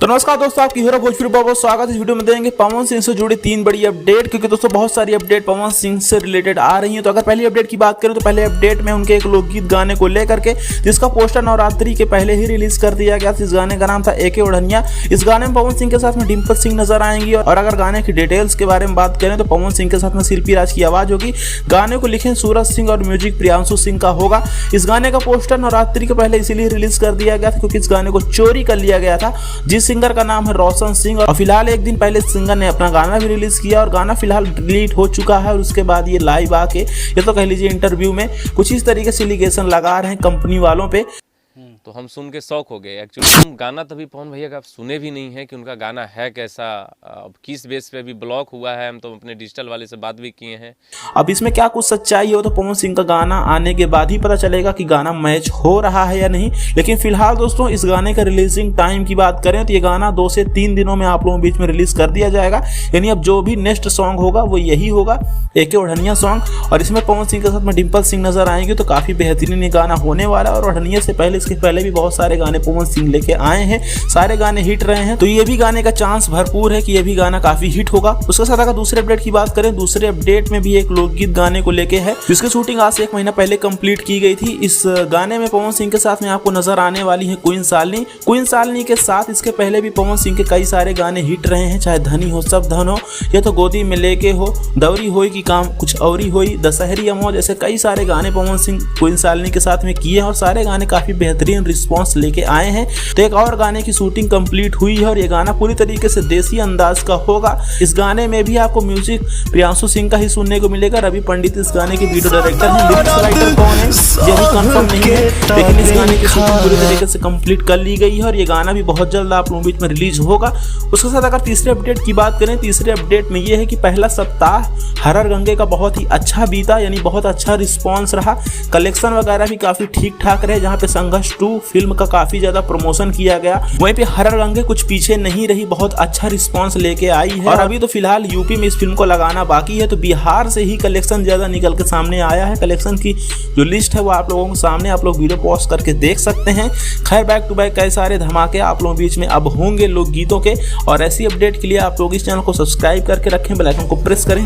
तो नमस्कार दोस्तों, आपकी हीरो भोजपुरी बहुत स्वागत है। इस वीडियो में देंगे पवन सिंह से जुड़ी 3 बड़ी अपडेट, क्योंकि दोस्तों बहुत सारी अपडेट पवन सिंह से रिलेटेड आ रही हैं। तो अगर पहली अपडेट की बात करें तो पहले अपडेट में उनके एक लोकगीत गाने को लेकर के, जिसका पोस्टर नवरात्रि के पहले ही रिलीज कर दिया गया था। इस गाने का नाम था एके ओढ़निया। इस गाने में पवन सिंह के साथ में डिम्पल सिंह नजर आएंगी। और अगर गाने की डिटेल्स के बारे में बात करें तो पवन सिंह के साथ में शिल्पी राज की आवाज होगी। गाने को लिखे सूरज सिंह और म्यूजिक प्रियांशु सिंह का होगा। इस गाने का पोस्टर नवरात्रि के पहले इसीलिए रिलीज कर दिया गया था क्योंकि इस गाने को चोरी कर लिया गया था। जिस सिंगर का नाम है रोशन सिंह, और फिलहाल एक दिन पहले सिंगर ने अपना गाना भी रिलीज किया और गाना फिलहाल डिलीट हो चुका है। और उसके बाद ये लाइव आके, ये तो कह लीजिए इंटरव्यू में कुछ इस तरीके से एलिगेशन लगा रहे हैं कंपनी वालों पे। तो हम सुन के शौक हो गए। एक्चुअली हम गाना तभी पवन भैया का सुने भी नहीं है कि उनका गाना है कैसा, अब किस बेस पे अभी ब्लॉक हुआ है। हम तो अपने डिजिटल वाले से बात भी किए हैं। अब इसमें क्या कुछ सच्चाई हो तो पवन सिंह का गाना आने के बाद ही पता चलेगा कि गाना मैच हो रहा है या नहीं। लेकिन फिलहाल दोस्तों इस गाने का रिलीजिंग टाइम की बात करें तो ये गाना 2 से 3 दिनों में आप लोगों के बीच में रिलीज कर दिया जाएगा। यानी अब जो भी नेक्स्ट सॉन्ग होगा वो यही होगा, एके ओढ़निया सॉन्ग। और इसमें पवन सिंह के साथ में डिम्पल सिंह नजर आएंगे। तो काफी बेहतरीन गाना होने वाला है। और ओढ़निया से पहले, इसके पहले भी बहुत सारे गाने पवन सिंह लेके आए हैं, सारे गाने हिट रहे हैं। तो ये भी गाने का चांस भरपूर है कि ये भी गाना काफी हिट होगा। उसके साथ अगर दूसरे अपडेट की बात करें, दूसरे अपडेट में भी एक लोकगीत गाने को लेके है, जिसकी शूटिंग आज से 1 महीना पहले कंप्लीट की गई थी। इस गाने में पवन सिंह के साथ में आपको नजर आने वाली है क्वीन शालिनी। क्वीन शालिनी के साथ इसके पहले भी पवन सिंह के कई सारे गाने हिट रहे हैं, चाहे धनी हो सब धन हो, या तो गोदी में लेके हो, दौरी होई की काम कुछ औरी होई, दशहरी अमो, जैसे कई सारे गाने पवन सिंह क्वीन शालिनी के साथ में किए हैं। और सारे गाने काफी बेहतरीन रिस्पॉन्स लेके आए हैं। तो एक और गाने की शूटिंग कंप्लीट हुई है और ये गाना पूरी तरीके से देसी अंदाज का होगा। इस गाने में भी आपको म्यूजिक प्रियांशु सिंह का ही सुनने को मिलेगा। रवि पंडित इस गाने के वीडियो डायरेक्टर हैं। लिरिक्स राइटर कौन है ये भी कंफर्म नहीं है, लेकिन इस गाने की शूटिंग पूरी तरीके से कंप्लीट कर ली गई है और ये गाना भी बहुत जल्द आप लोगों के बीच में रिलीज होगा। उसके साथ अगर तीसरे अपडेट की बात करें, तीसरे अपडेट में ये है कि पहला सप्ताह हरर गंगे का बहुत ही अच्छा बीता, यानी बहुत अच्छा रिस्पॉन्स रहा। कलेक्शन वगैरह भी काफी ठीक ठाक रहे। जहाँ पे संघर्ष 2 फिल्म का काफी ज्यादा प्रमोशन किया गया, वहीं पे हरर गंगे कुछ पीछे नहीं रही, बहुत अच्छा रिस्पांस लेके आई है। और अभी तो फिलहाल यूपी में इस फिल्म को लगाना बाकी है। तो बिहार से ही कलेक्शन ज्यादा निकल के सामने आया है। कलेक्शन की जो लिस्ट है वो आप लोगों के सामने, आप लोग वीडियो पॉज करके देख सकते हैं। खैर, बैक टू बैक कई सारे धमाके आप लोगों के बीच में अब होंगे लोकगीतों के। और ऐसी अपडेट के लिए आप लोग इस चैनल को सब्सक्राइब करके रखें, बेल आइकन को प्रेस करें।